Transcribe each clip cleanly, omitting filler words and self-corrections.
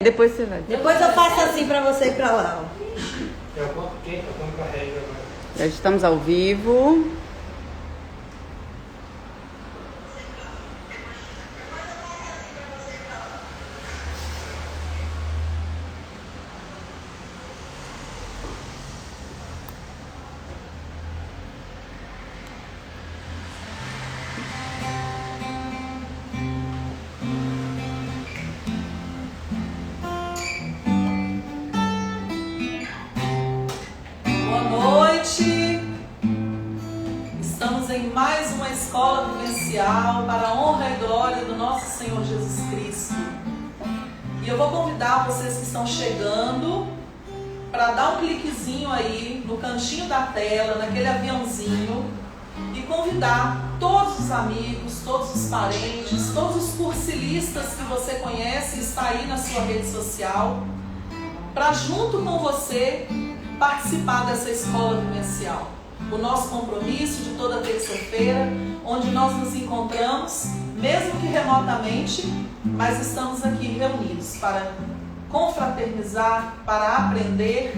Depois você vai. Depois eu faço assim pra você ir pra lá, ó. Eu conto quem? Eu conto com a regra agora. Já estamos ao vivo. Para a honra e glória do nosso Senhor Jesus Cristo. E eu vou convidar vocês que estão chegando para dar um cliquezinho aí no cantinho da tela, naquele aviãozinho, e convidar todos os amigos, todos os parentes, todos os cursilistas que você conhece e está aí na sua rede social, para junto com você participar dessa escola vivencial. O nosso compromisso de toda terça-feira, onde nós nos encontramos, mesmo que remotamente, mas estamos aqui reunidos para confraternizar, para aprender,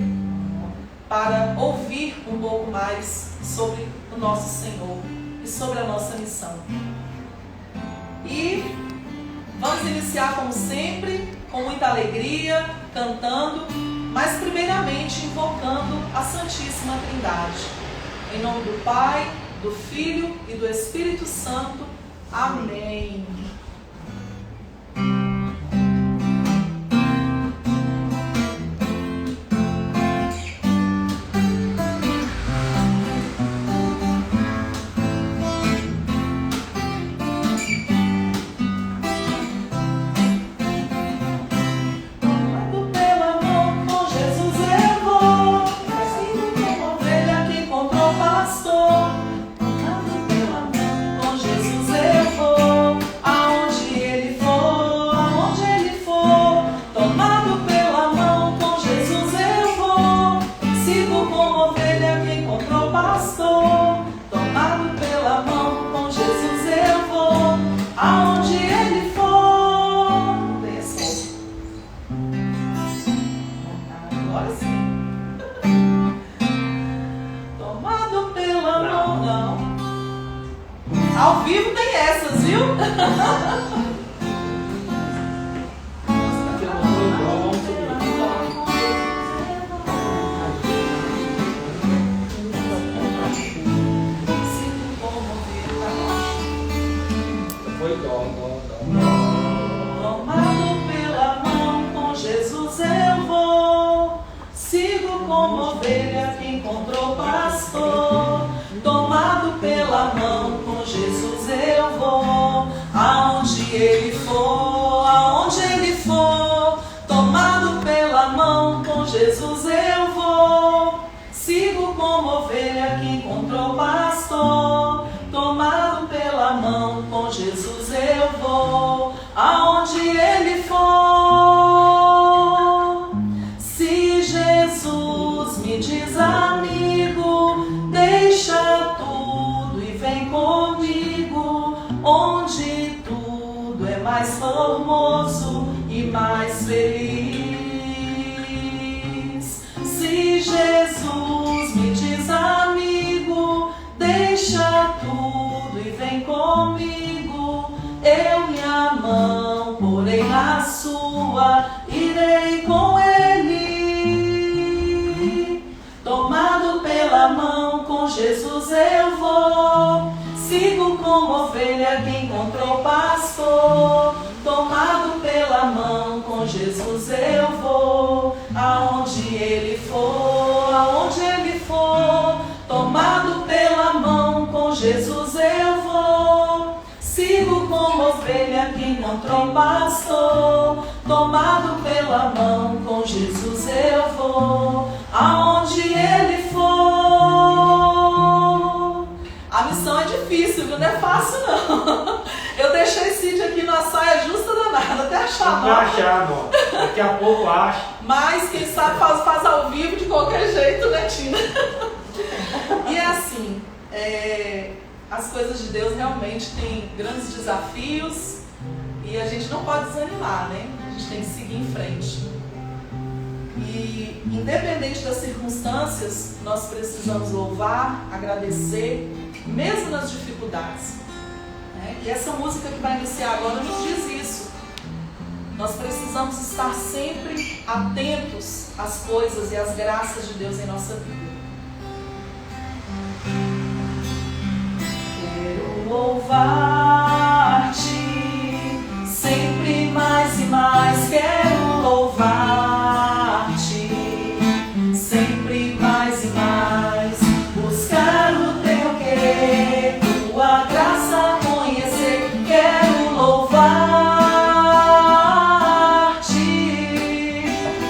para ouvir um pouco mais sobre o nosso Senhor e sobre a nossa missão. E vamos iniciar, como sempre, com muita alegria, cantando, mas primeiramente invocando a Santíssima Trindade. Em nome do Pai, do Filho e do Espírito Santo. Amém. Ao vivo tem essas, viu? Tomado pela mão, com Jesus eu vou. Sigo como ovelha que encontrou pastor. Tomado pela mão, com Jesus eu vou. Aonde ele for, aonde ele for. Tomado pela mão, com Jesus eu vou. Sigo como ovelha que encontrou pastor. Tomado pela mão, com Jesus eu vou. Aonde ele for. Se Jesus me diz amigo, deixa tudo e vem comigo, onde tudo é mais formoso e mais feliz. Se Jesus me diz amigo, deixa tudo e vem comigo, eu minha mão porei na sua, irei com ele. Tomado pela mão, com Jesus eu vou. Sigo como ovelha que encontrou pastor. Tomado pela mão, com Jesus eu vou. Aonde ele for, aonde ele for. Tomado pela mão, com Jesus eu vou. Sigo como ovelha que encontrou pastor. Tomado pela mão, com Jesus eu vou. Aonde ele for. A missão é difícil, viu? Não é fácil não. Eu deixei Cid aqui na saia justa danada, até achar. Não achar, não. Daqui a pouco acho. Mas quem sabe faz ao vivo de qualquer jeito, né, Tina? E é assim, as coisas de Deus realmente têm grandes desafios e a gente não pode desanimar, né? A gente tem que seguir em frente. E independente das circunstâncias, nós precisamos louvar, agradecer, mesmo nas dificuldades. E essa música que vai iniciar agora nos diz isso. Nós precisamos estar sempre atentos às coisas e às graças de Deus em nossa vida. Quero louvar-te, sempre mais e mais quero louvar-te, sempre mais e mais, buscar o teu querer, tua graça conhecer, quero louvar-te,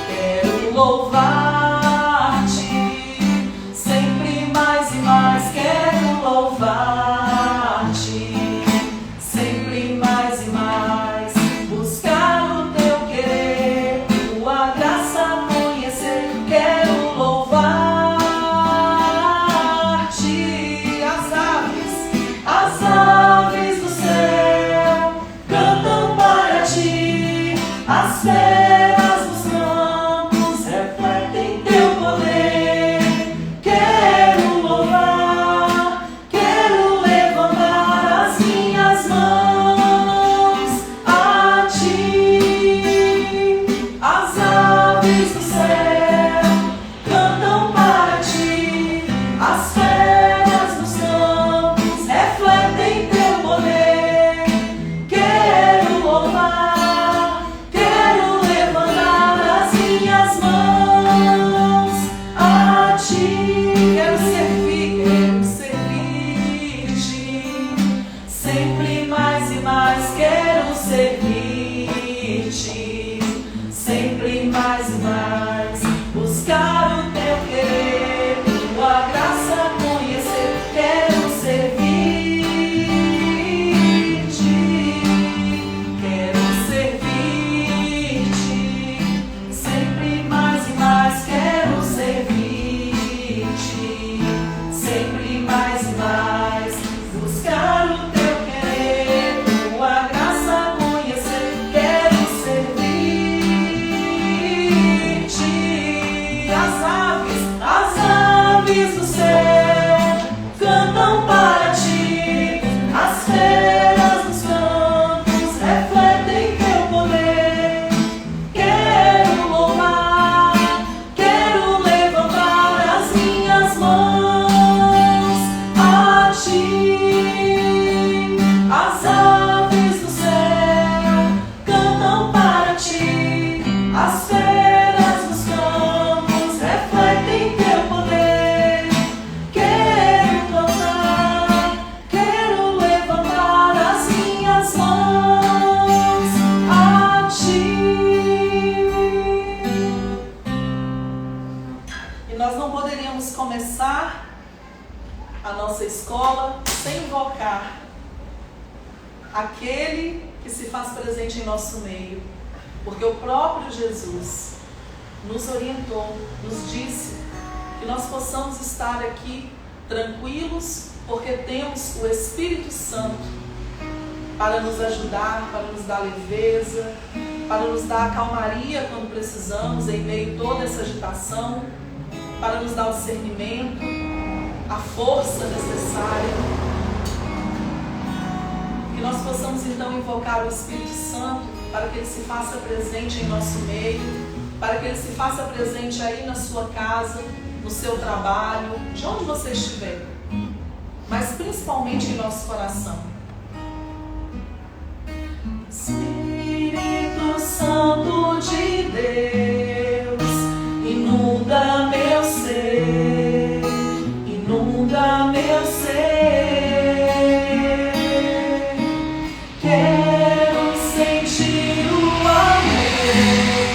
quero louvar-te, sempre mais e mais quero louvar-te, sempre mais e mais, buscar o teu querer, tua graça conhecer, quero louvar-te. As aves do céu cantam para ti, as feras dos campos refletem teu poder. Quero louvar, quero levantar as minhas mãos a ti. As aves do céu cantam para ti, as feras dos campos refletem teu poder. Quero louvar, quero levantar as minhas mãos a ti. Quero servir-te, sempre mais e mais quero servir-te, sempre mais e mais, buscar o teu querer, tua graça conhecer, quero servir-te, quero servir-te, sempre mais e mais quero servir-te, sempre mais e mais, buscar o teu querer, tua graça conhecer, quero servir-te. As aves do céu cantam para ti, as feras dos campos refletem teu poder. Quero louvar, quero levantar as minhas mãos a ti. As aves do céu cantam para ti, as feras dos campos refletem teu poder. Quero cantar, quero levantar as minhas mãos a ti. E nós não poderíamos começar a nossa escola sem invocar aquele que se faz presente em nosso meio, porque o próprio Jesus nos orientou, nos disse que nós possamos estar aqui tranquilos, porque temos o Espírito Santo para nos ajudar, para nos dar leveza, para nos dar a calmaria quando precisamos, em meio a toda essa agitação, para nos dar o discernimento, a força necessária. Que nós possamos então invocar o Espírito Santo para que ele se faça presente em nosso meio, para que ele se faça presente aí na sua casa, no seu trabalho, de onde você estiver, mas principalmente em nosso coração. Espírito Santo de Deus, inunda meu ser, inunda meu ser. Quero sentir o amor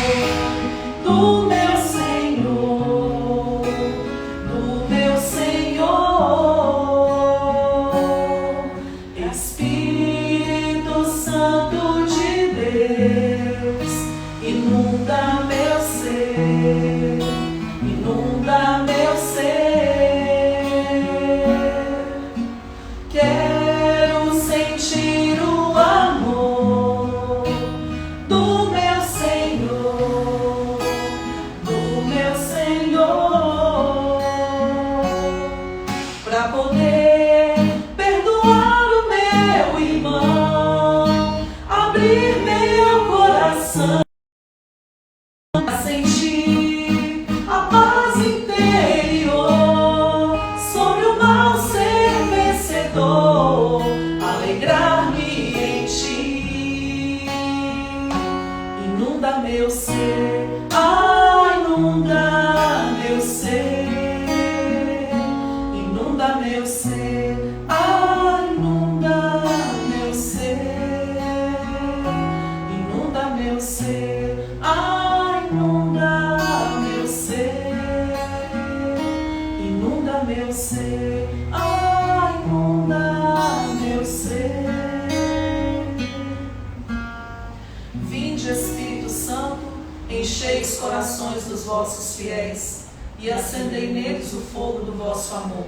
do meu Senhor, do meu Senhor. Espírito Santo de Deus, inunda meu ser, inunda meu ser. Quero sentir o amor do meu Senhor, ser, ah, inunda meu ser, inunda meu ser, ah, inunda meu ser, inunda meu ser, ah, inunda meu ser, inunda meu ser, ah, inunda meu ser. Vinde, Espírito Santo, enchei os corações dos vossos fiéis e acendei neles o fogo do vosso amor.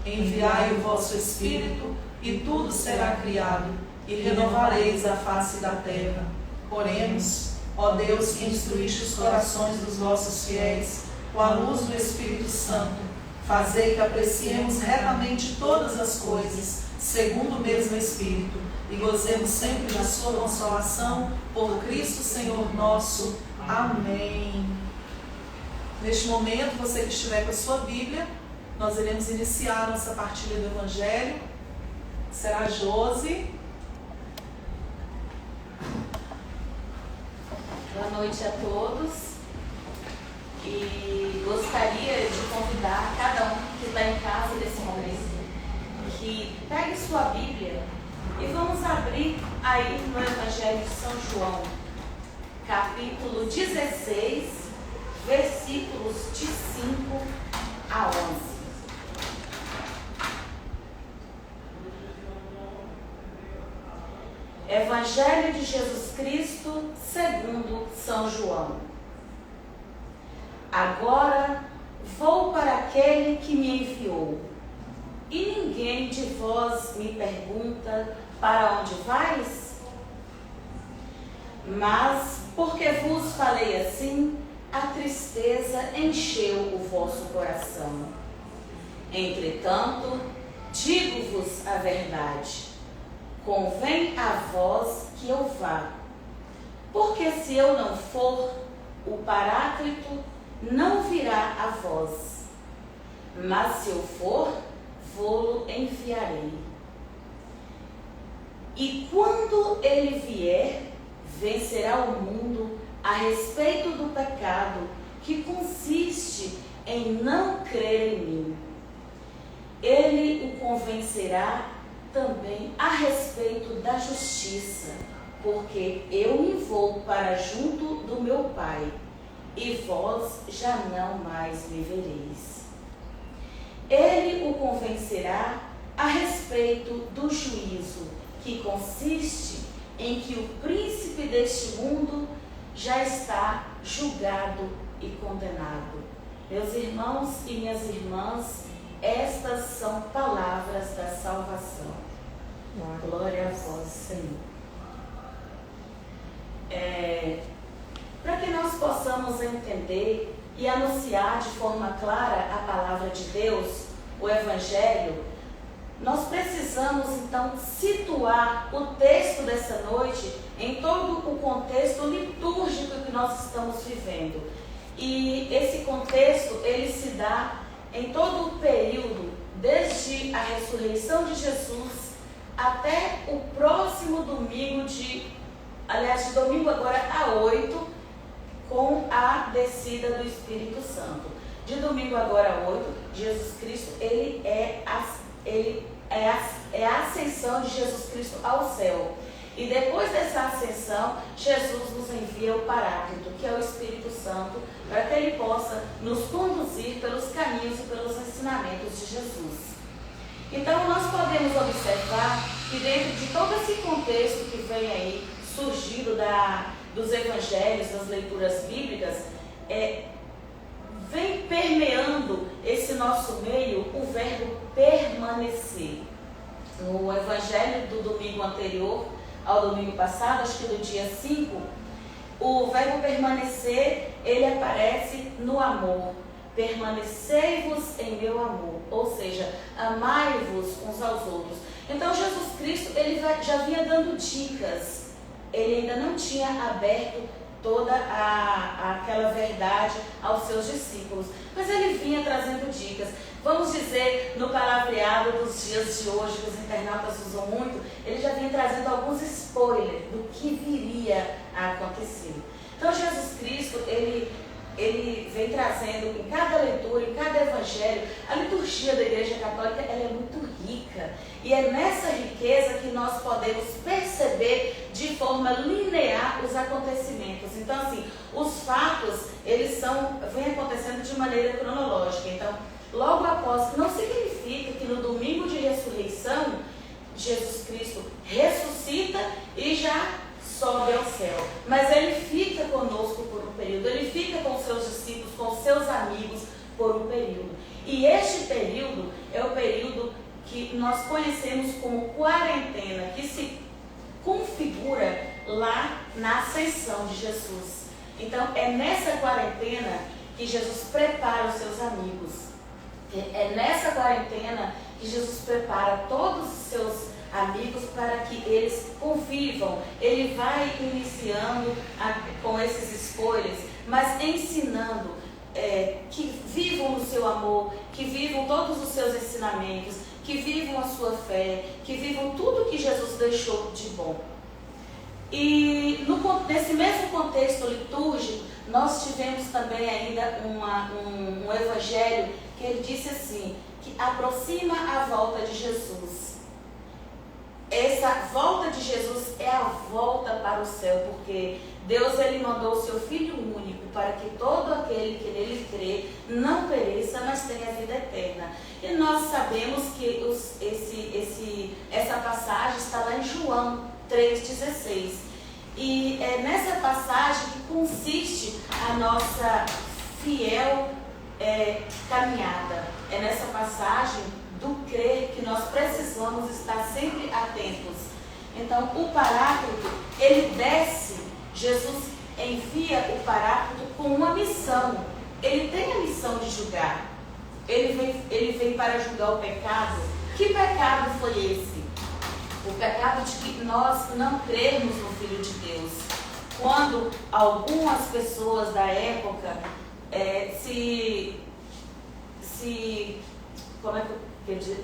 Enviai o vosso Espírito e tudo será criado e renovareis a face da terra. Oremos, ó Deus, que instruíste os corações dos vossos fiéis com a luz do Espírito Santo. Fazei que apreciemos retamente todas as coisas, segundo o mesmo Espírito, e gozemos sempre da sua consolação, por Cristo Senhor nosso. Amém. Neste momento, você que estiver com a sua Bíblia, nós iremos iniciar nossa partilha do Evangelho. Será a Josi. Boa noite a todos. E gostaria de convidar cada um que está em casa nesse momento que pegue sua Bíblia e vamos abrir aí no Evangelho de São João, capítulo 16, versículos de 5 a 11. Evangelho de Jesus Cristo segundo São João. Agora vou para aquele que me enviou, e ninguém de vós me pergunta: para onde vais? Mas, porque vos falei assim, a tristeza encheu o vosso coração. Entretanto, digo-vos a verdade: convém a vós que eu vá. Porque se eu não for, o Paráclito não virá a vós. Mas se eu for, vô-lo enviarei. E quando ele vier, vencerá o mundo a respeito do pecado, que consiste em não crer em mim. Ele o convencerá também a respeito da justiça, porque eu me vou para junto do meu Pai, e vós já não mais me vereis. Ele o convencerá a respeito do juízo, que consiste em que o príncipe deste mundo já está julgado e condenado. Meus irmãos e minhas irmãs, estas são palavras da salvação. Glória a vós, Senhor. Para que nós possamos entender e anunciar de forma clara a palavra de Deus, o Evangelho, nós precisamos então situar o texto dessa noite em todo o contexto litúrgico que nós estamos vivendo. E esse contexto, ele se dá em todo o período, desde a ressurreição de Jesus até o próximo domingo de domingo agora a 8, com a descida do Espírito Santo. De domingo agora a 8, Jesus Cristo, ele é a ascensão de Jesus Cristo ao céu. E depois dessa ascensão, Jesus nos envia o Paráclito, que é o Espírito Santo, para que ele possa nos conduzir pelos caminhos e pelos ensinamentos de Jesus. Então, nós podemos observar que dentro de todo esse contexto que vem aí, surgido dos evangelhos, das leituras bíblicas, vem permeando esse nosso meio o verbo permanecer. No evangelho do domingo anterior ao domingo passado, acho que do dia 5, o verbo permanecer, ele aparece no amor. Permanecei-vos em meu amor, ou seja, amai-vos uns aos outros. Então Jesus Cristo, ele já vinha dando dicas, ele ainda não tinha aberto toda aquela verdade aos seus discípulos, mas ele vinha trazendo dicas. Vamos dizer, no palavreado dos dias de hoje, que os internautas usam muito, ele já vinha trazendo alguns spoilers do que viria a acontecer. Então Jesus Cristo, ele vem trazendo em cada leitura, em cada evangelho, a liturgia da Igreja Católica, ela é muito rica. E é nessa riqueza que nós podemos perceber de forma linear os acontecimentos. Então, assim, os fatos, eles vêm acontecendo de maneira cronológica. Então, logo após, não significa que no domingo de ressurreição, Jesus Cristo ressuscita e já sobe ao céu. Mas ele fica conosco por um período, ele fica com seus discípulos, com seus amigos por um período. E este período é o período que nós conhecemos como quarentena, que se configura lá na ascensão de Jesus. Então, é nessa quarentena que Jesus prepara os seus amigos. É nessa quarentena que Jesus prepara todos os seus amigos para que eles convivam. Ele vai iniciando com esses escolhas, mas ensinando que vivam no seu amor, que vivam todos os seus ensinamentos, que vivam a sua fé, que vivam tudo que Jesus deixou de bom. E nesse mesmo contexto litúrgico, nós tivemos também ainda um evangelho que ele disse assim, que aproxima a volta de Jesus. Essa volta de Jesus é a volta para o céu, porque Deus ele mandou o seu Filho único para que todo aquele que nele crê não pereça, mas tenha vida eterna. E nós sabemos que essa passagem está lá em João 3,16. E é nessa passagem que consiste a nossa fiel caminhada. É nessa passagem do crer que nós precisamos estar sempre atentos. Então, o Paráclito, ele desce, Jesus envia o Paráclito com uma missão. Ele tem a missão de julgar. Ele vem para julgar o pecado. Que pecado foi esse? O pecado de que nós não crermos no Filho de Deus. Quando algumas pessoas da época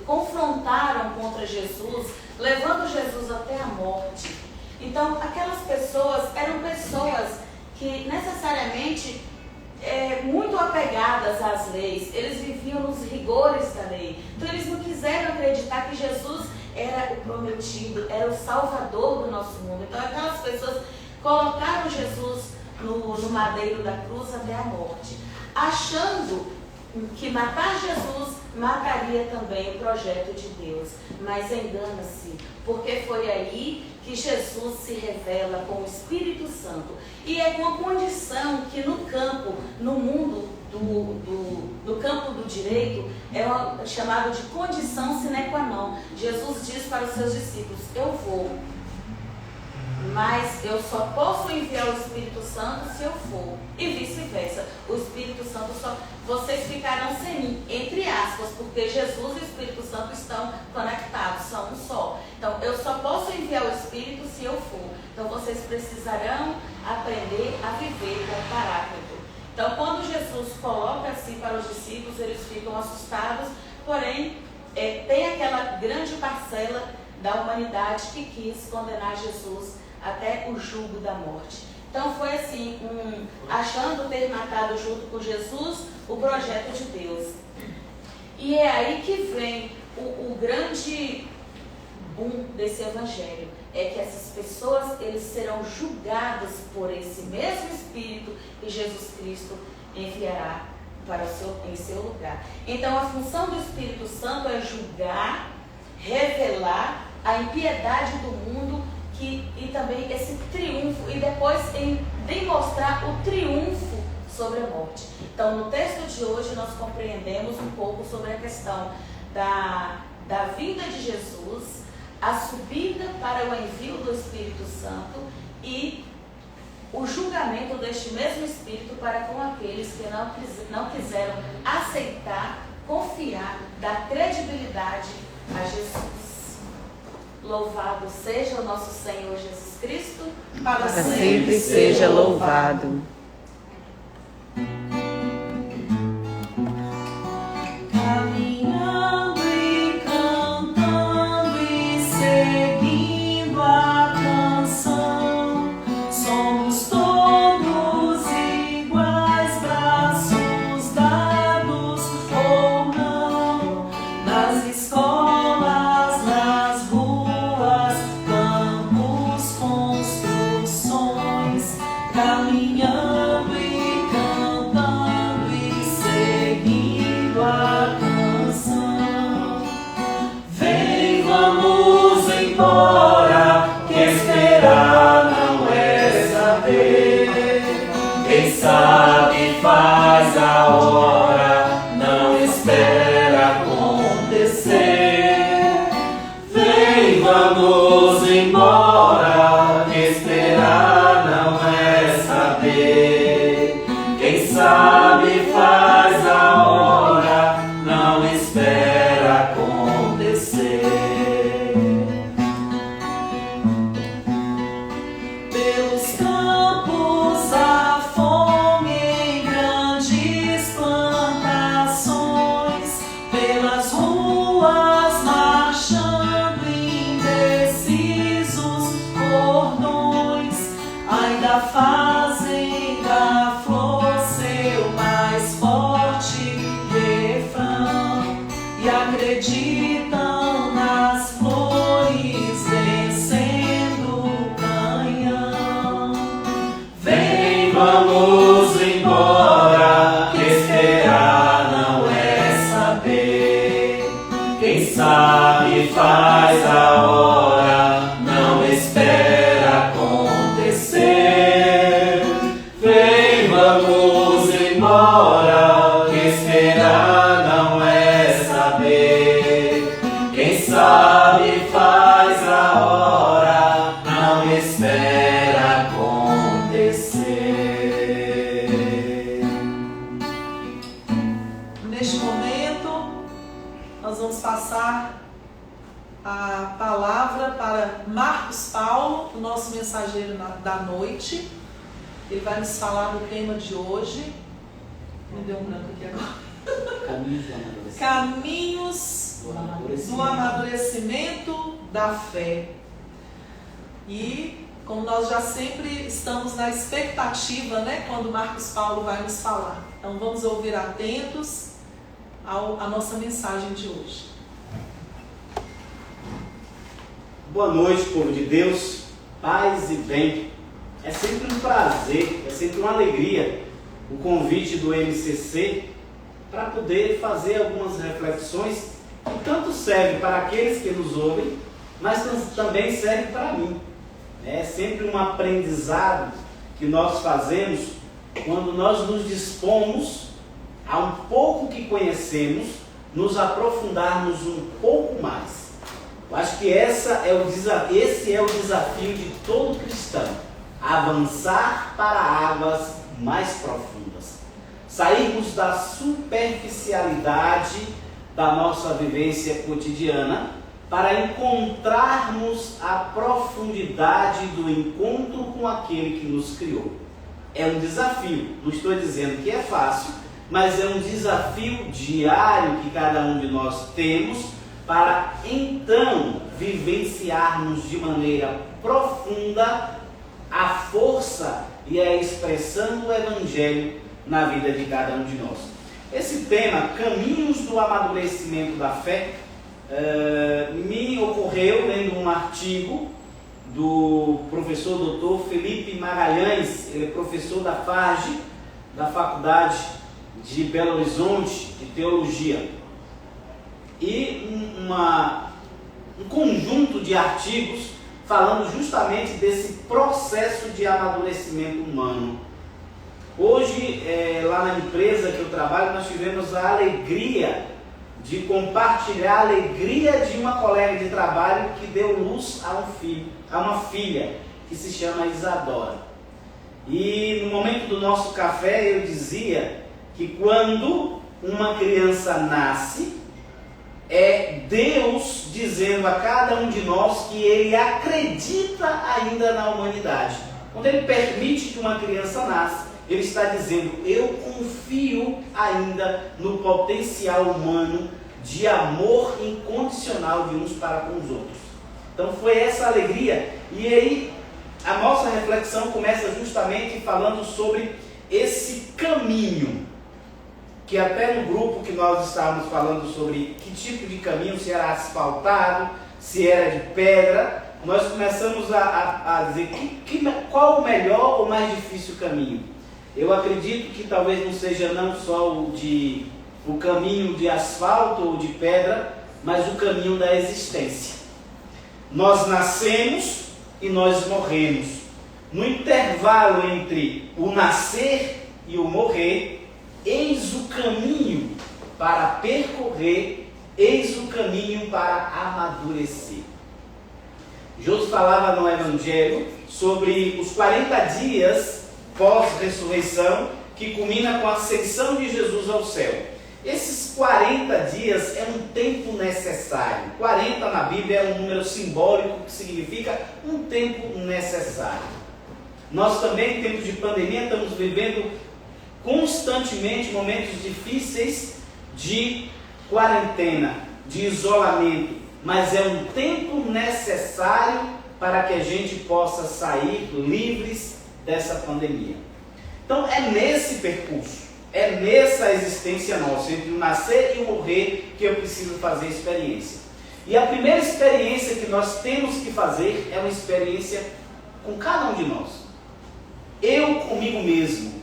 confrontaram contra Jesus, levando Jesus até a morte. Então, aquelas pessoas eram pessoas que necessariamente muito apegadas às leis, eles viviam nos rigores da lei. Então, eles não quiseram acreditar que Jesus era o prometido, era o salvador do nosso mundo. Então, aquelas pessoas colocaram Jesus no madeiro da cruz até a morte, achando que matar Jesus mataria também o projeto de Deus. Mas engana-se, porque foi aí que Jesus se revela com o Espírito Santo. E é com a condição que no mundo do campo do direito, é chamado de condição sine qua non. Jesus diz para os seus discípulos, eu vou, mas eu só posso enviar o Espírito Santo se eu for. E vice-versa. O Espírito Santo vocês ficarão sem mim, entre aspas, porque Jesus e o Espírito Santo estão conectados, são um só. Então, eu só posso enviar o Espírito se eu for. Então, vocês precisarão aprender a viver com o Paráclito. Então, quando Jesus coloca assim para os discípulos, eles ficam assustados, porém, tem aquela grande parcela da humanidade que quis condenar Jesus até o jugo da morte. Então foi assim, achando ter matado junto com Jesus o projeto de Deus. E é aí que vem o grande boom desse evangelho. É que essas pessoas, eles serão julgados por esse mesmo Espírito que Jesus Cristo enviará em seu lugar. Então a função do Espírito Santo é julgar, revelar a impiedade do mundo e também esse triunfo, e depois em demonstrar o triunfo sobre a morte. Então, no texto de hoje, nós compreendemos um pouco sobre a questão da vinda de Jesus, a subida para o envio do Espírito Santo e o julgamento deste mesmo Espírito para com aqueles que não quiseram aceitar, confiar, dar credibilidade a Jesus. Louvado seja o nosso Senhor Jesus Cristo, para sempre seja louvado. Caminhando e cantando e seguindo a canção, somos todos demora, que esperar não é saber. Quem sabe faz a hora, não espera acontecer. Neste momento, nós vamos passar a palavra para Marcos Paulo, o nosso mensageiro da noite. Ele vai nos falar do tema de hoje. Me deu um branco aqui agora. Caminhos do amadurecimento da fé. E como nós já sempre estamos na expectativa, né, quando Marcos Paulo vai nos falar. Então vamos ouvir atentos à nossa mensagem de hoje. Boa noite, povo de Deus, paz e bem. É sempre um prazer, é sempre uma alegria o convite do MCC para poder fazer algumas reflexões que tanto serve para aqueles que nos ouvem, mas também serve para mim. É sempre um aprendizado que nós fazemos quando nós nos dispomos a um pouco que conhecemos, nos aprofundarmos um pouco mais. Eu acho que esse é o desafio de todo cristão. Avançar para águas mais profundas. Sairmos da superficialidade da nossa vivência cotidiana para encontrarmos a profundidade do encontro com aquele que nos criou. É um desafio, não estou dizendo que é fácil, mas é um desafio diário que cada um de nós temos para então vivenciarmos de maneira profunda a força e a expressão do Evangelho na vida de cada um de nós. Esse tema, caminhos do amadurecimento da fé, me ocorreu lendo um artigo do professor Dr. Felipe Magalhães. Ele é professor da FARJ, da Faculdade de Belo Horizonte, de Teologia. E um conjunto de artigos falando justamente desse processo de amadurecimento humano. Hoje, lá na empresa que eu trabalho, nós tivemos a alegria de compartilhar a alegria de uma colega de trabalho que deu luz a uma filha, que se chama Isadora. E no momento do nosso café eu dizia que quando uma criança nasce, é Deus dizendo a cada um de nós que Ele acredita ainda na humanidade. Quando Ele permite que uma criança nasça, Ele está dizendo: eu confio ainda no potencial humano de amor incondicional de uns para com os outros. Então foi essa alegria. E aí a nossa reflexão começa justamente falando sobre esse caminho, que até no grupo que nós estávamos falando sobre que tipo de caminho, se era asfaltado, se era de pedra, nós começamos a dizer qual o melhor ou mais difícil caminho. Eu acredito que talvez não seja não só o caminho de asfalto ou de pedra, mas o caminho da existência. Nós nascemos e nós morremos. No intervalo entre o nascer e o morrer, eis o caminho para percorrer, eis o caminho para amadurecer. Jesus falava no Evangelho sobre os 40 dias pós-ressurreição, que culmina com a ascensão de Jesus ao céu. Esses 40 dias é um tempo necessário. 40 na Bíblia é um número simbólico que significa um tempo necessário. Nós também, em tempos de pandemia, estamos vivendo constantemente momentos difíceis de quarentena, de isolamento, mas é um tempo necessário para que a gente possa sair livres dessa pandemia. Então é nesse percurso, é nessa existência nossa, entre o nascer e o morrer, que eu preciso fazer experiência. E a primeira experiência que nós temos que fazer é uma experiência com cada um de nós. Eu comigo mesmo.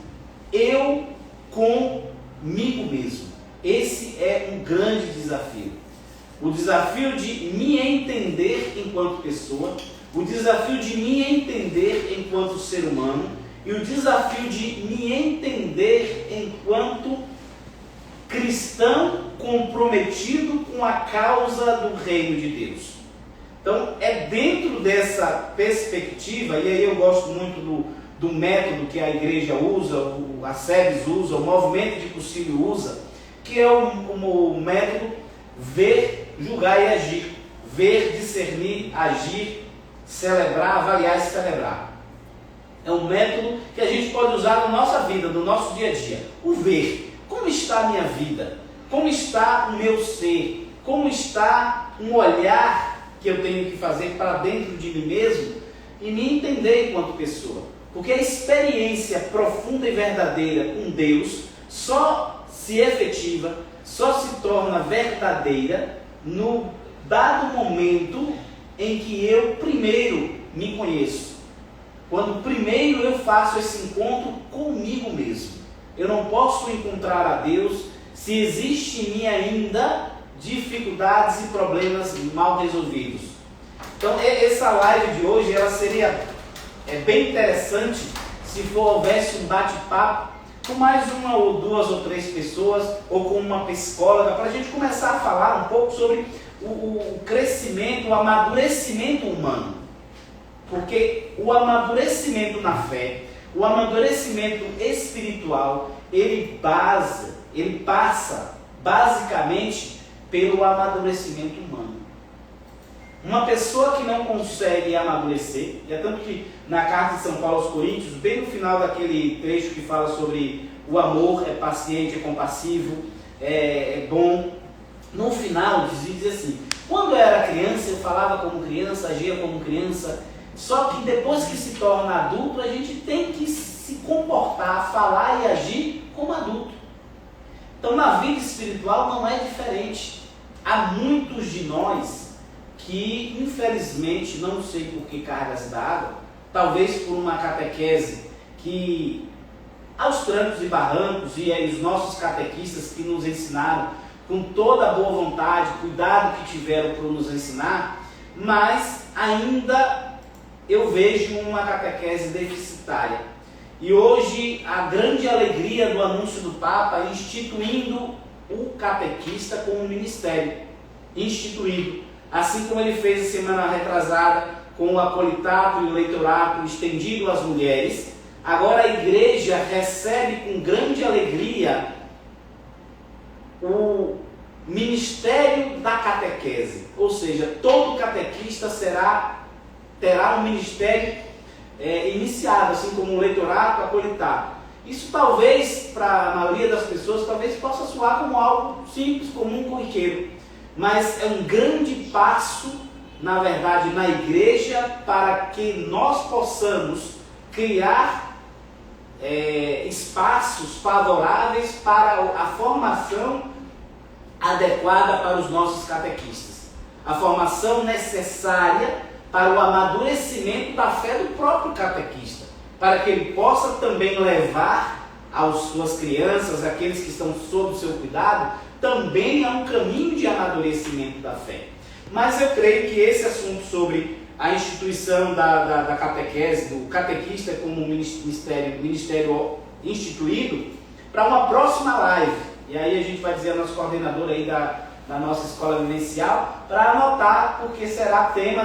Eu comigo mesmo. Esse é um grande desafio. O desafio de me entender enquanto pessoa, o desafio de me entender enquanto ser humano e o desafio de me entender entender enquanto cristão comprometido com a causa do reino de Deus. Então, é dentro dessa perspectiva, e aí eu gosto muito do método que a igreja usa, a SEBS usa, o movimento de concílio usa, que é o método ver, julgar e agir. Ver, discernir, agir, celebrar, avaliar e celebrar. É um método que a gente pode usar na nossa vida, no nosso dia a dia. O ver. Como está a minha vida? Como está o meu ser? Como está um olhar que eu tenho que fazer para dentro de mim mesmo e me entender enquanto pessoa? Porque a experiência profunda e verdadeira com Deus só se efetiva, só se torna verdadeira no dado momento em que eu primeiro me conheço. Quando primeiro eu faço esse encontro comigo mesmo. Eu não posso encontrar a Deus se existe em mim ainda dificuldades e problemas mal resolvidos. Então essa live de hoje ela seria bem interessante se houvesse um bate-papo com mais uma ou duas ou três pessoas ou com uma psicóloga para a gente começar a falar um pouco sobre o crescimento, o amadurecimento humano. Porque o amadurecimento na fé, o amadurecimento espiritual, ele passa basicamente pelo amadurecimento humano. Uma pessoa que não consegue amadurecer, e é tanto que na carta de São Paulo aos Coríntios, bem no final daquele trecho que fala sobre o amor, é paciente, é compassivo, é bom, no final diz assim: quando eu era criança, eu falava como criança, agia como criança. Só que depois que se torna adulto, a gente tem que se comportar, falar e agir como adulto. Então na vida espiritual não é diferente. Há muitos de nós que infelizmente, não sei por que cargas d'água, talvez por uma catequese que aos trancos e barrancos, e aí os nossos catequistas que nos ensinaram com toda a boa vontade, cuidado que tiveram por nos ensinar, mas ainda eu vejo uma catequese deficitária. E hoje a grande alegria do anúncio do Papa instituindo o catequista como ministério. Instituído. Assim como ele fez a semana retrasada com o acolitato e o leitorato estendido às mulheres, agora a igreja recebe com grande alegria o ministério da catequese. Ou seja, todo catequista terá um ministério iniciado, assim como o leitorato, acolitato. Isso talvez, para a maioria das pessoas, talvez possa soar como algo simples, comum, corriqueiro. Mas é um grande passo, na verdade, na igreja, para que nós possamos criar espaços favoráveis para a formação adequada para os nossos catequistas. A formação necessária para o amadurecimento da fé do próprio catequista, para que ele possa também levar às suas crianças, aqueles que estão sob o seu cuidado, também a um caminho de amadurecimento da fé. Mas eu creio que esse assunto sobre a instituição da catequese, do catequista como ministério instituído, para uma próxima live, e aí a gente vai dizer ao nosso coordenador aí da nossa escola vivencial, para anotar, porque será tema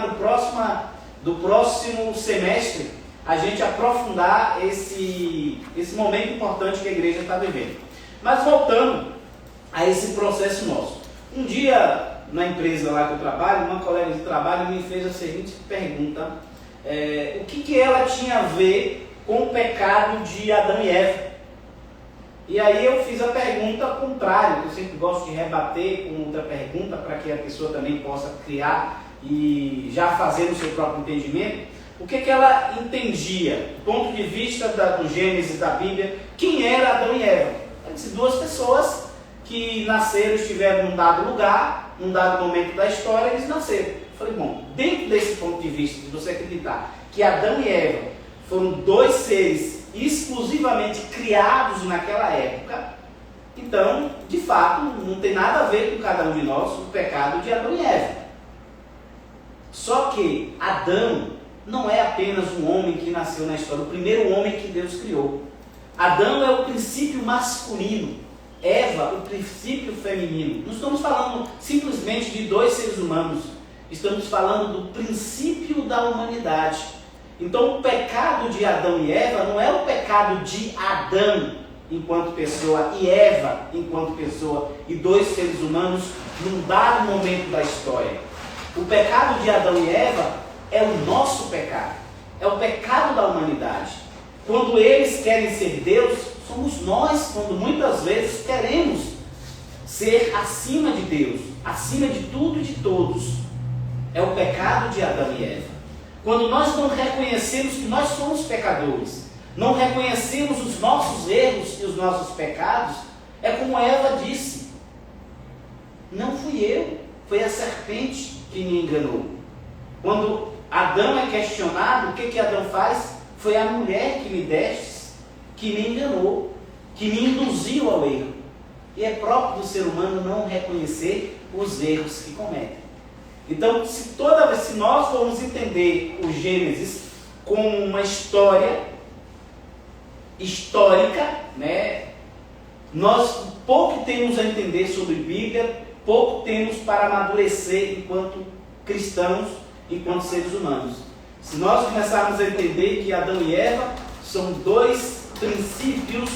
do próximo semestre, a gente aprofundar esse momento importante que a igreja está vivendo. Mas voltando a esse processo nosso. Um dia, na empresa lá que eu trabalho, uma colega de trabalho me fez a seguinte pergunta: o que ela tinha a ver com o pecado de Adão e Eva? E aí eu fiz a pergunta contrária, eu sempre gosto de rebater com outra pergunta para que a pessoa também possa criar e já fazer o seu próprio entendimento. O que ela entendia, do ponto de vista do Gênesis da Bíblia, quem era Adão e Eva? Ela disse: duas pessoas que nasceram, estiveram num dado lugar, num dado momento da história, eles nasceram. Eu falei, bom, dentro desse ponto de vista, de você acreditar que Adão e Eva foram dois seres exclusivamente criados naquela época, então, de fato, não tem nada a ver com cada um de nós o pecado de Adão e Eva. Só que Adão não é apenas um homem que nasceu na história, o primeiro homem que Deus criou. Adão é o princípio masculino, Eva o princípio feminino. Não estamos falando simplesmente de dois seres humanos, estamos falando do princípio da humanidade. Então o pecado de Adão e Eva não é o pecado de Adão enquanto pessoa e Eva enquanto pessoa e dois seres humanos num dado momento da história. O pecado de Adão e Eva é o nosso pecado, é o pecado da humanidade. Quando eles querem ser Deus, somos nós, quando muitas vezes queremos ser acima de Deus, acima de tudo e de todos. É o pecado de Adão e Eva. Quando nós não reconhecemos que nós somos pecadores, não reconhecemos os nossos erros e os nossos pecados, é como Eva disse: não fui eu, foi a serpente que me enganou. Quando Adão é questionado, o que Adão faz? Foi a mulher que me deste, que me enganou, que me induziu ao erro. E é próprio do ser humano não reconhecer os erros que comete. Então, se nós formos entender o Gênesis como uma histórica, né, nós pouco temos a entender sobre Bíblia, pouco temos para amadurecer enquanto cristãos, enquanto seres humanos. Se nós começarmos a entender que Adão e Eva são dois princípios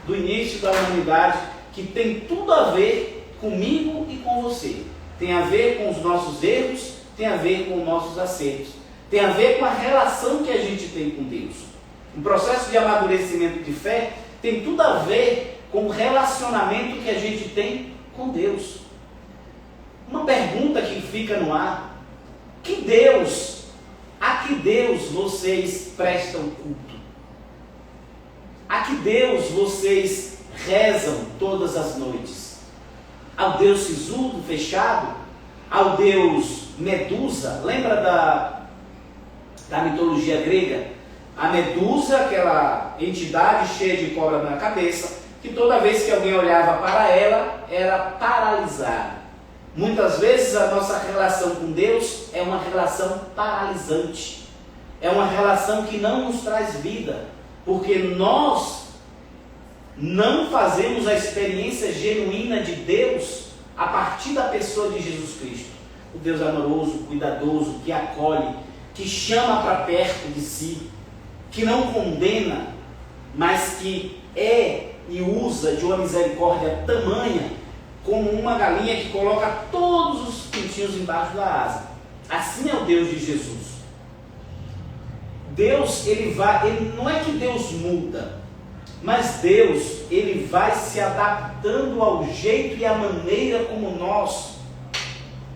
do início da humanidade que tem tudo a ver comigo e com você. Tem a ver com os nossos erros, tem a ver com os nossos acertos, tem a ver com a relação que a gente tem com Deus. Um processo de amadurecimento de fé tem tudo a ver com o relacionamento que a gente tem com Deus. Uma pergunta que fica no ar: a que Deus vocês prestam culto? A que Deus vocês rezam todas as noites? Ao Deus sisudo, fechado? Ao Deus Medusa? Lembra da mitologia grega? A Medusa, aquela entidade cheia de cobra na cabeça, que toda vez que alguém olhava para ela, era paralisada. Muitas vezes a nossa relação com Deus é uma relação paralisante. É uma relação que não nos traz vida, porque nós não fazemos a experiência genuína de Deus a partir da pessoa de Jesus Cristo. O Deus amoroso, cuidadoso, que acolhe, que chama para perto de si, que não condena, mas que é e usa de uma misericórdia tamanha, como uma galinha que coloca todos os pintinhos embaixo da asa. Assim é o Deus de Jesus. Deus, não é que Deus muda, mas Deus, ele vai se adaptando ao jeito e à maneira como nós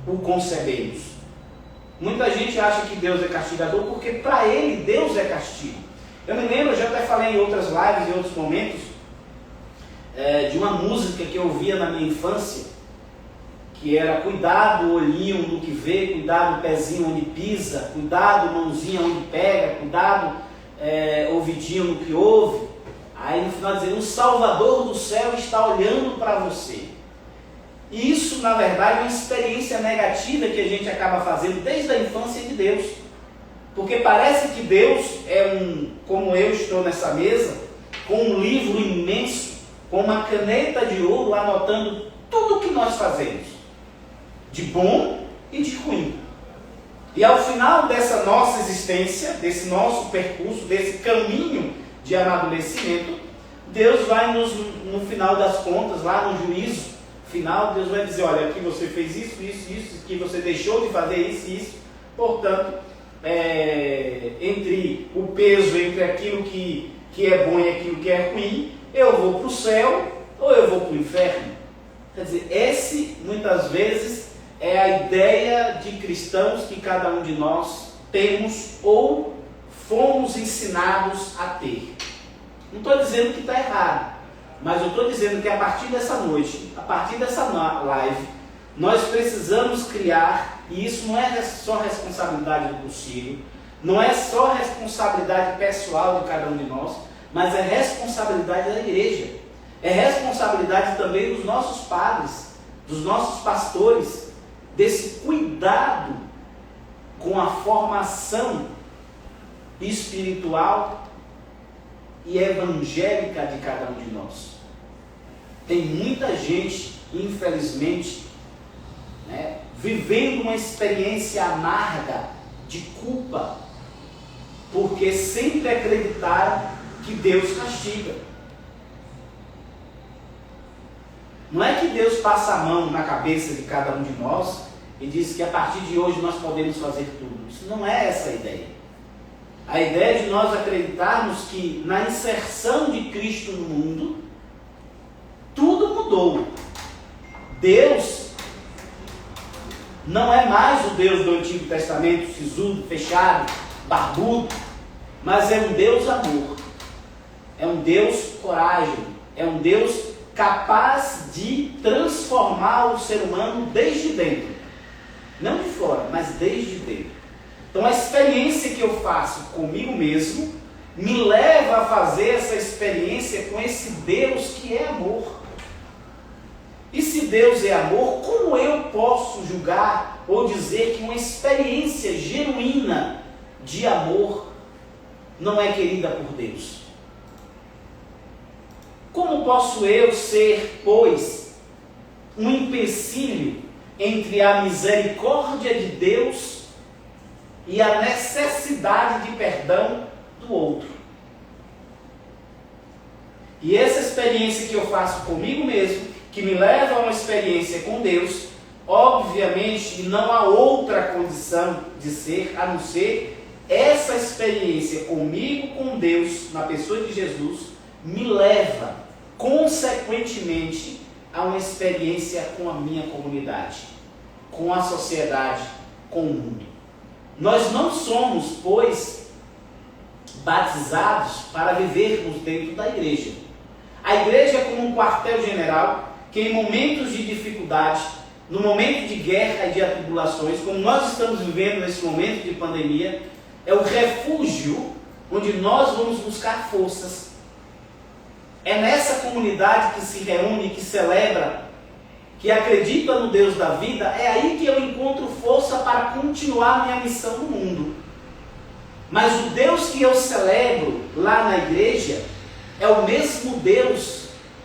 o concebemos. Muita gente acha que Deus é castigador porque para ele Deus é castigo. Eu me lembro, eu já até falei em outras lives, em outros momentos, de uma música que eu ouvia na minha infância, que era: cuidado olhinho no que vê, cuidado pezinho onde pisa, cuidado mãozinha onde pega, cuidado ouvidinho no que ouve. Aí no final dizendo: o Salvador do céu está olhando para você. E isso na verdade é uma experiência negativa que a gente acaba fazendo desde a infância de Deus. Porque parece que Deus é como eu estou nessa mesa, com um livro imenso, com uma caneta de ouro, anotando tudo o que nós fazemos, de bom e de ruim. E ao final dessa nossa existência, desse nosso percurso, desse caminho de amadurecimento, Deus vai no final das contas, lá no juízo final, Deus vai dizer: olha, aqui você fez isso, aqui você deixou de fazer isso. Portanto, entre o peso, entre aquilo que é bom e aquilo que é ruim, eu vou para o céu ou eu vou para o inferno. Quer dizer, muitas vezes é a ideia de cristãos que cada um de nós temos ou fomos ensinados a ter. Não estou dizendo que está errado, mas eu estou dizendo que a partir dessa noite, a partir dessa live, nós precisamos criar, e isso não é só responsabilidade do concílio, não é só responsabilidade pessoal de cada um de nós, mas é responsabilidade da igreja, é responsabilidade também dos nossos padres, dos nossos pastores, desse cuidado com a formação espiritual e evangélica de cada um de nós. Tem muita gente, infelizmente, vivendo uma experiência amarga de culpa, porque sempre acreditaram que Deus castiga. Não é que Deus passa a mão na cabeça de cada um de nós e diz que a partir de hoje nós podemos fazer tudo. Isso não é essa a ideia. A ideia é de nós acreditarmos que na inserção de Cristo no mundo, tudo mudou. Deus não é mais o Deus do Antigo Testamento, sisudo, fechado, barbudo, mas é um Deus amor, é um Deus coragem, é um Deus capaz de transformar o ser humano desde dentro, não de fora, mas desde dentro. Então a experiência que eu faço comigo mesmo me leva a fazer essa experiência com esse Deus que é amor. E se Deus é amor, como eu posso julgar ou dizer que uma experiência genuína de amor não é querida por Deus? Como posso eu ser, pois, um empecilho entre a misericórdia de Deus e a necessidade de perdão do outro? E essa experiência que eu faço comigo mesmo, que me leva a uma experiência com Deus, obviamente não há outra condição de ser, a não ser essa experiência comigo, com Deus, na pessoa de Jesus, me leva, consequentemente, a uma experiência com a minha comunidade, com a sociedade, com o mundo. Nós não somos, pois, batizados para vivermos dentro da igreja. A igreja é como um quartel-general que em momentos de dificuldade, no momento de guerra e de atribulações, como nós estamos vivendo nesse momento de pandemia, é o refúgio onde nós vamos buscar forças. É nessa comunidade que se reúne, que celebra, que acredita no Deus da vida, é aí que eu encontro força para continuar minha missão no mundo. Mas o Deus que eu celebro lá na igreja é o mesmo Deus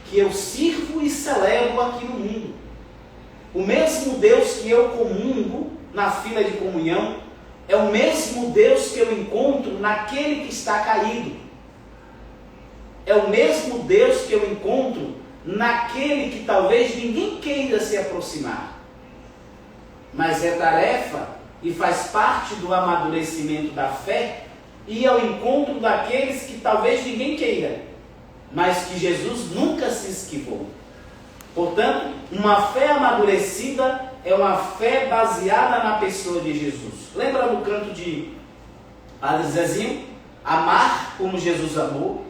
que eu sirvo e celebro aqui no mundo. O mesmo Deus que eu comungo na fila de comunhão é o mesmo Deus que eu encontro naquele que está caído. É o mesmo Deus que eu encontro naquele que talvez ninguém queira se aproximar. Mas é tarefa e faz parte do amadurecimento da fé ir ao encontro daqueles que talvez ninguém queira, mas que Jesus nunca se esquivou. Portanto, uma fé amadurecida é uma fé baseada na pessoa de Jesus. Lembra no canto de Padre Zezinho? Amar como Jesus amou,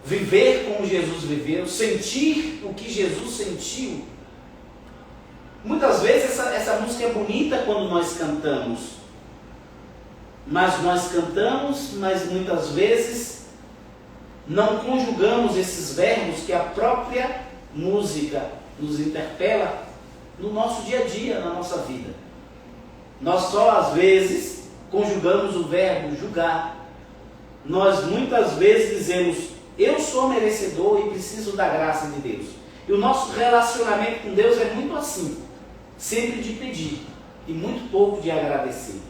viver como Jesus viveu, sentir o que Jesus sentiu. Muitas vezes essa música é bonita quando nós cantamos, mas nós cantamos, mas muitas vezes não conjugamos esses verbos que a própria música nos interpela no nosso dia a dia, na nossa vida. Nós só às vezes conjugamos o verbo julgar. Nós muitas vezes dizemos: eu sou merecedor e preciso da graça de Deus. E o nosso relacionamento com Deus é muito assim, sempre de pedir e muito pouco de agradecer.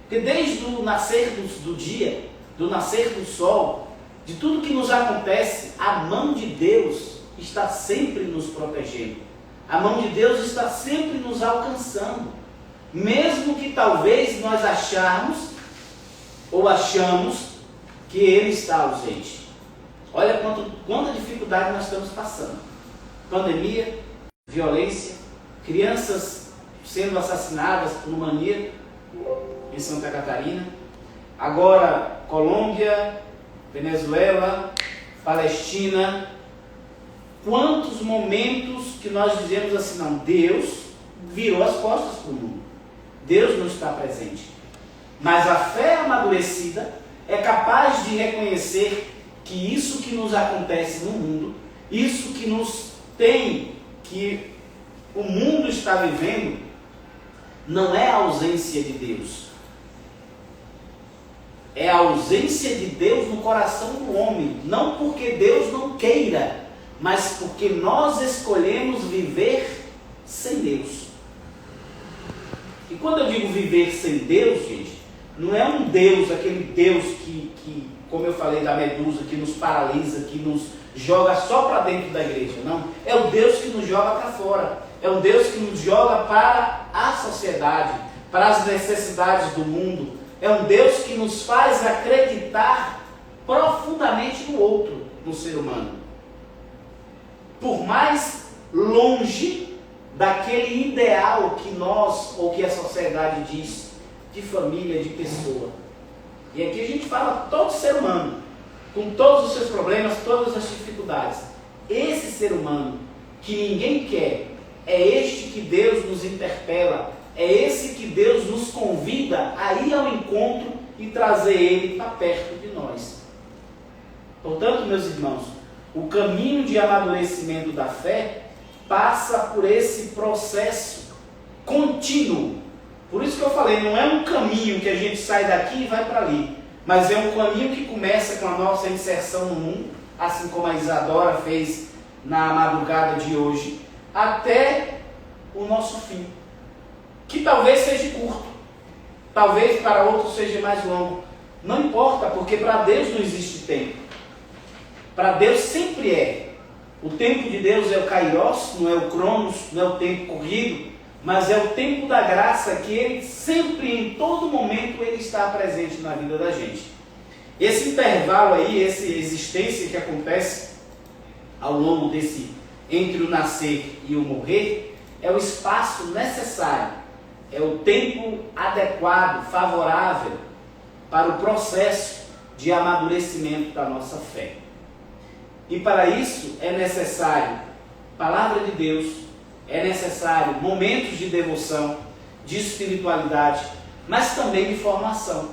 Porque desde o nascer do dia, do nascer do sol, de tudo que nos acontece, a mão de Deus está sempre nos protegendo. A mão de Deus está sempre nos alcançando. Mesmo que talvez nós achamos que Ele está ausente. Olha quanta dificuldade nós estamos passando. Pandemia, violência, crianças sendo assassinadas por um maníaco em Santa Catarina. Agora Colômbia, Venezuela, Palestina. Quantos momentos que nós dizemos assim: não, Deus virou as costas para o mundo. Deus não está presente. Mas a fé amadurecida é capaz de reconhecer que isso que nos acontece no mundo, isso que nos tem, que o mundo está vivendo, não é a ausência de Deus. é a ausência de Deus no coração do homem. Não porque Deus não queira, mas porque nós escolhemos viver sem Deus. E quando eu digo viver sem Deus, gente, não é um Deus, aquele Deus que como eu falei da medusa, que nos paralisa, que nos joga só para dentro da igreja. Não, é o Deus que nos joga para fora. É um Deus que nos joga para a sociedade, para as necessidades do mundo. É um Deus que nos faz acreditar profundamente no outro, no ser humano. Por mais longe daquele ideal que nós, ou que a sociedade diz, de família, de pessoa. E aqui a gente fala todo ser humano, com todos os seus problemas, todas as dificuldades. Esse ser humano que ninguém quer, é este que Deus nos interpela, é esse que Deus nos convida a ir ao encontro e trazer ele para perto de nós. Portanto, meus irmãos, o caminho de amadurecimento da fé passa por esse processo contínuo. Por isso que eu falei, não é um caminho que a gente sai daqui e vai para ali, mas é um caminho que começa com a nossa inserção no mundo, assim como a Isadora fez na madrugada de hoje, até o nosso fim, que talvez seja curto, talvez para outros seja mais longo, não importa, porque para Deus não existe tempo. Para Deus sempre é. O tempo de Deus é o Kairos, não é o Cronos, não é o tempo corrido, mas é o tempo da graça que Ele sempre, em todo momento, Ele está presente na vida da gente. Esse intervalo aí, essa existência que acontece ao longo desse, entre o nascer e o morrer, é o espaço necessário, é o tempo adequado, favorável para o processo de amadurecimento da nossa fé. E para isso é necessário palavra de Deus, é necessário momentos de devoção, de espiritualidade, mas também de formação.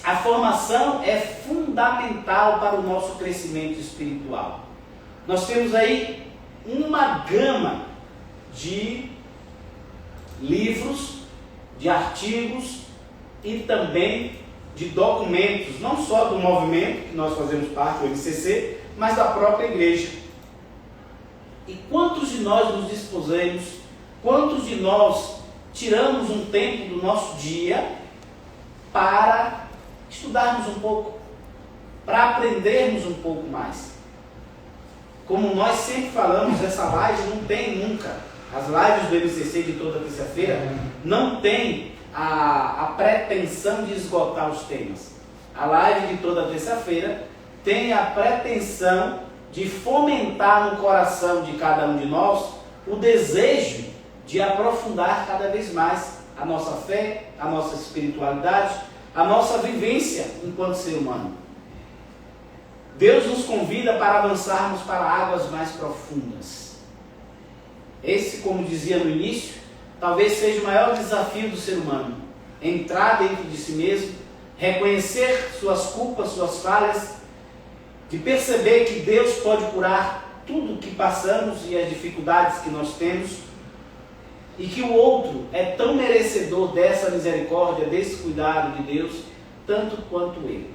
A formação é fundamental para o nosso crescimento espiritual. Nós temos aí uma gama de livros, de artigos e também de documentos, não só do movimento, que nós fazemos parte, do MCC, mas da própria igreja. E quantos de nós nos dispusemos, quantos de nós tiramos um tempo do nosso dia para estudarmos um pouco, para aprendermos um pouco mais? Como nós sempre falamos, essa live não tem nunca, as lives do MCC de toda terça-feira, não tem a pretensão de esgotar os temas. A live de toda terça-feira tem a pretensão de fomentar no coração de cada um de nós o desejo de aprofundar cada vez mais a nossa fé, a nossa espiritualidade, a nossa vivência enquanto ser humano. Deus nos convida para avançarmos para águas mais profundas. Esse, como dizia no início, talvez seja o maior desafio do ser humano. Entrar dentro de si mesmo, reconhecer suas culpas, suas falhas, de perceber que Deus pode curar tudo o que passamos e as dificuldades que nós temos, e que o outro é tão merecedor dessa misericórdia, desse cuidado de Deus, tanto quanto ele.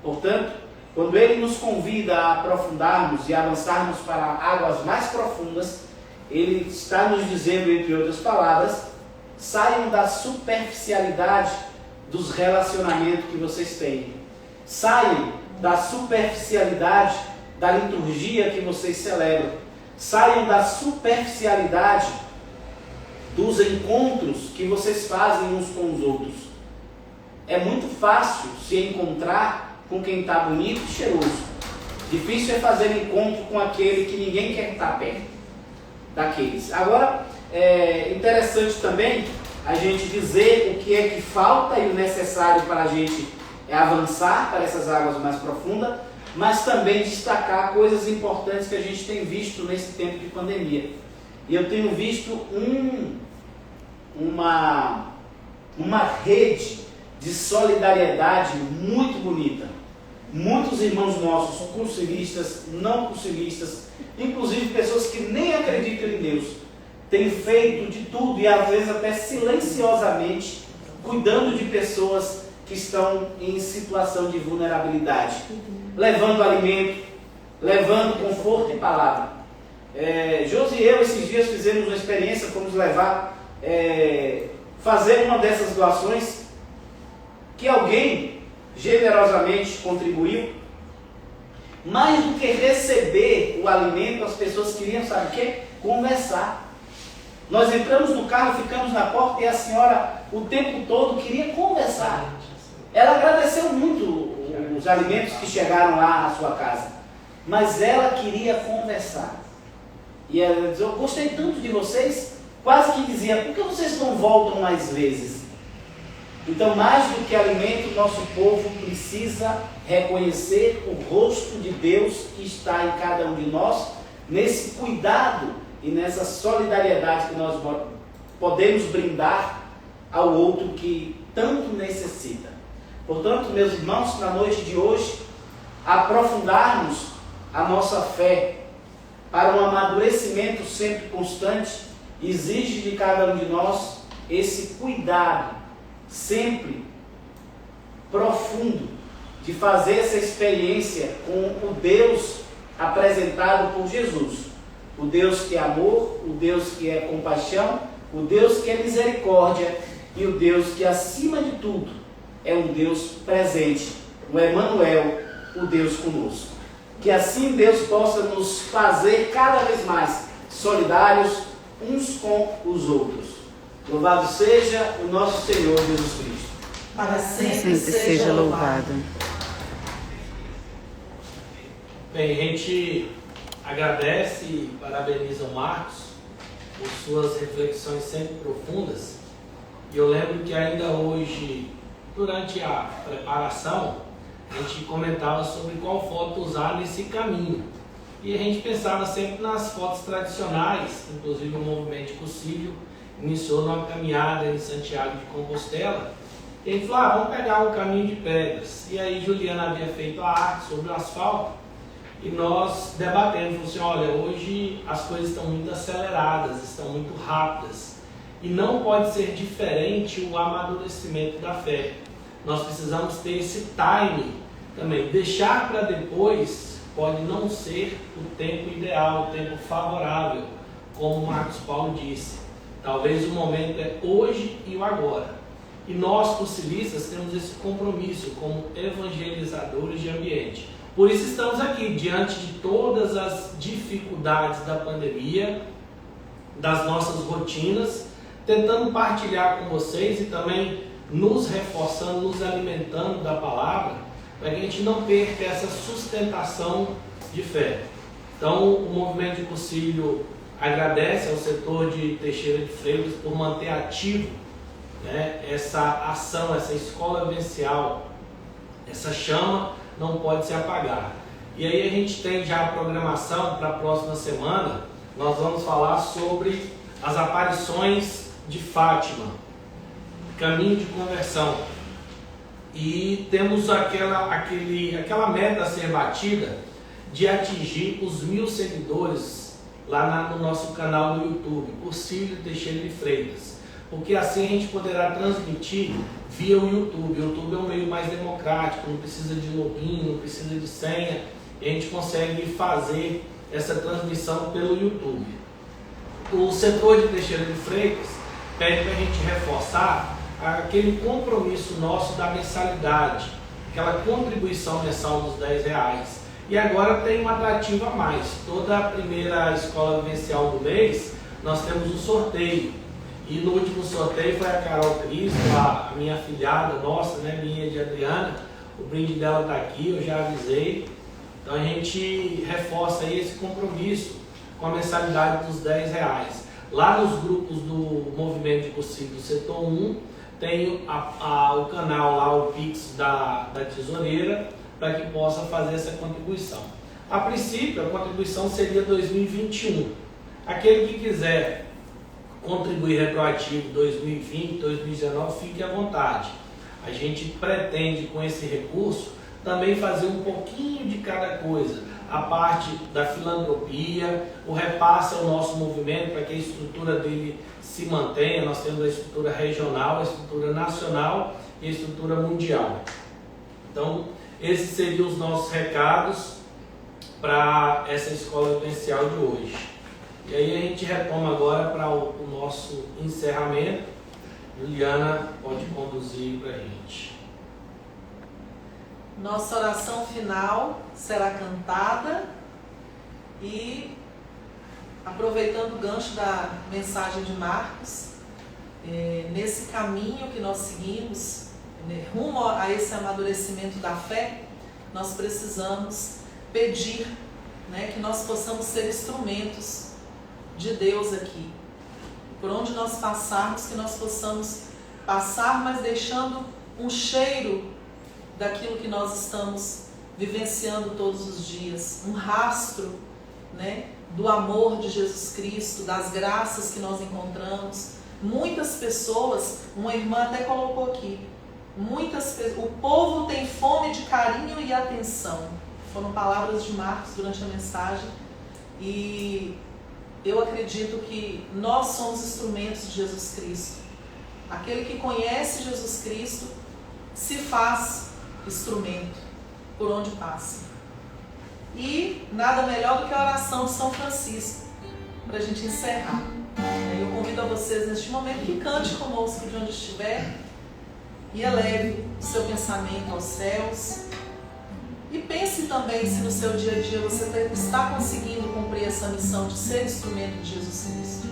Portanto, quando ele nos convida a aprofundarmos e avançarmos para águas mais profundas, ele está nos dizendo, entre outras palavras, saiam da superficialidade dos relacionamentos que vocês têm. Saiam da superficialidade da liturgia que vocês celebram. Saiam da superficialidade dos encontros que vocês fazem uns com os outros. É muito fácil se encontrar com quem está bonito e cheiroso. Difícil é fazer encontro com aquele que ninguém quer estar perto daqueles. Agora, é interessante também a gente dizer o que é que falta e o necessário para a gente avançar para essas águas mais profundas, mas também destacar coisas importantes que a gente tem visto nesse tempo de pandemia. E eu tenho visto uma rede de solidariedade muito bonita. Muitos irmãos nossos, cursilistas, não cursilistas, inclusive pessoas que nem acreditam em Deus, têm feito de tudo e às vezes até silenciosamente, cuidando de pessoas que estão em situação de vulnerabilidade, levando alimento, levando conforto e palavra. Josi e eu, esses dias, fizemos uma experiência, fomos levar, fazer uma dessas doações, que alguém generosamente contribuiu. Mais do que receber o alimento, as pessoas queriam, sabe o quê? Conversar. Nós entramos no carro, ficamos na porta e a senhora o tempo todo queria conversar. Ela agradeceu muito os alimentos que chegaram lá à sua casa, mas ela queria conversar. E ela dizia: eu gostei tanto de vocês, quase que dizia: por que vocês não voltam mais vezes? Então, mais do que alimento, nosso povo precisa reconhecer o rosto de Deus que está em cada um de nós, nesse cuidado e nessa solidariedade que nós podemos brindar ao outro que tanto necessita. Portanto, meus irmãos, na noite de hoje, aprofundarmos a nossa fé para um amadurecimento sempre constante, exige de cada um de nós esse cuidado sempre profundo de fazer essa experiência com o Deus apresentado por Jesus. O Deus que é amor, o Deus que é compaixão, o Deus que é misericórdia e o Deus que, acima de tudo, é um Deus presente, o Emmanuel, o Deus conosco. Que assim Deus possa nos fazer cada vez mais solidários uns com os outros. Louvado seja o nosso Senhor Jesus Cristo. Para Sempre seja louvado. Bem, a gente agradece e parabeniza o Marcos por suas reflexões sempre profundas. E eu lembro que ainda hoje, durante a preparação, a gente comentava sobre qual foto usar nesse caminho. E a gente pensava sempre nas fotos tradicionais, inclusive o Movimento Possível iniciou numa caminhada em Santiago de Compostela. E a gente falou: vamos pegar um caminho de pedras. E aí Juliana havia feito a arte sobre o asfalto. E nós debatemos, assim: olha, hoje as coisas estão muito aceleradas, estão muito rápidas. E não pode ser diferente o amadurecimento da fé. Nós precisamos ter esse time também. Deixar para depois pode não ser o tempo ideal, o tempo favorável, como Marcos Paulo disse. Talvez o momento é hoje e o agora. E nós, cursilistas, temos esse compromisso como evangelizadores de ambiente. Por isso estamos aqui, diante de todas as dificuldades da pandemia, das nossas rotinas, tentando partilhar com vocês e também nos reforçando, nos alimentando da palavra, para que a gente não perca essa sustentação de fé. Então, o Movimento de Cursilho agradece ao setor de Teixeira de Freitas por manter ativo, né, essa ação, essa escola vivencial. Essa chama não pode se apagar. E aí a gente tem já a programação para a próxima semana. Nós vamos falar sobre as aparições de Fátima, caminho de conversão. E temos aquela meta a ser batida de atingir os 1000 seguidores lá no nosso canal no YouTube, Cursilho Teixeira de Freitas, porque assim a gente poderá transmitir via o YouTube. O YouTube é um meio mais democrático, não precisa de login, não precisa de senha, e a gente consegue fazer essa transmissão pelo YouTube. O setor de Teixeira de Freitas pede para a gente reforçar aquele compromisso nosso da mensalidade, aquela contribuição mensal dos R$10. E agora tem uma atrativa a mais. Toda a primeira escola vivencial do mês, nós temos um sorteio. E no último sorteio foi a Carol Cristo, a minha afilhada, nossa, né, minha e de Adriana. O brinde dela está aqui, eu já avisei. Então a gente reforça aí esse compromisso com a mensalidade dos R$10. Lá nos grupos do Movimento de Possível do Setor 1, tem o canal lá, o Pix da Tesoureira, para que possa fazer essa contribuição. A princípio, a contribuição seria 2021. Aquele que quiser contribuir retroativo 2020, 2019, fique à vontade. A gente pretende, com esse recurso, também fazer um pouquinho de cada coisa. A parte da filantropia, o repasse ao nosso movimento para que a estrutura dele se mantenha. Nós temos a estrutura regional, a estrutura nacional em estrutura mundial. Então, esses seriam os nossos recados para essa escola vivencial de hoje. E aí a gente retoma agora para o nosso encerramento. Juliana pode conduzir para a gente. Nossa oração final será cantada e, aproveitando o gancho da mensagem de Marcos, nesse caminho que nós seguimos, rumo a esse amadurecimento da fé, nós precisamos pedir, que nós possamos ser instrumentos de Deus aqui. Por onde nós passarmos, que nós possamos passar, mas deixando um cheiro daquilo que nós estamos vivenciando todos os dias, um rastro, do amor de Jesus Cristo, das graças que nós encontramos. Muitas pessoas, uma irmã até colocou aqui, o povo tem fome de carinho e atenção. Foram palavras de Marcos durante a mensagem, e eu acredito que nós somos instrumentos de Jesus Cristo. Aquele que conhece Jesus Cristo se faz instrumento por onde passa. E nada melhor do que a oração de São Francisco para a gente encerrar. Eu convido a vocês neste momento que cante conosco de onde estiver e eleve o seu pensamento aos céus. E pense também se no seu dia a dia você está conseguindo cumprir essa missão de ser instrumento de Jesus Cristo.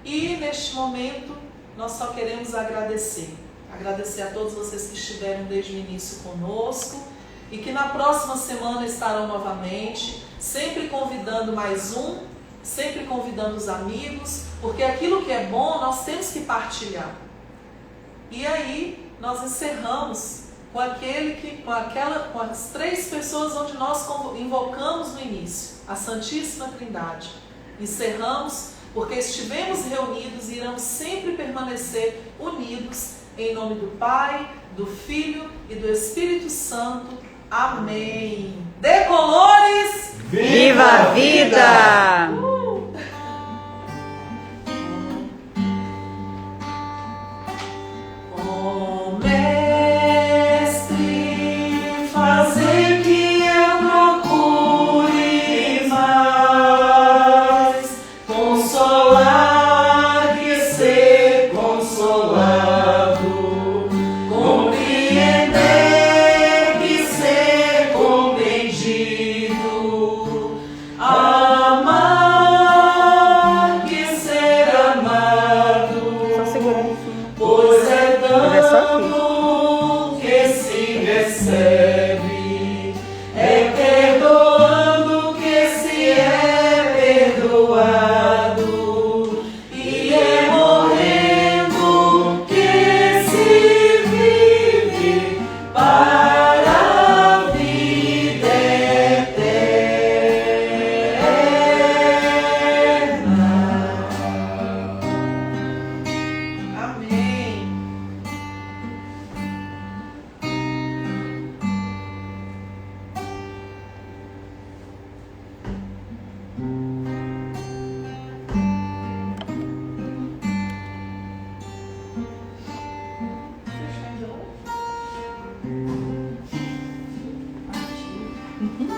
E neste momento nós só queremos agradecer a todos vocês que estiveram desde o início conosco e que na próxima semana estarão novamente, sempre convidando mais um, sempre convidando os amigos, porque aquilo que é bom nós temos que partilhar. E aí nós encerramos com as 3 pessoas onde nós invocamos no início, a Santíssima Trindade. Encerramos porque estivemos reunidos e iremos sempre permanecer unidos em nome do Pai, do Filho e do Espírito Santo. Amém. Decolores! Viva a vida! Ó Mestre, fazer que eu procure mais consolar que ser consolado, compreender que ser compreendido, Uhum.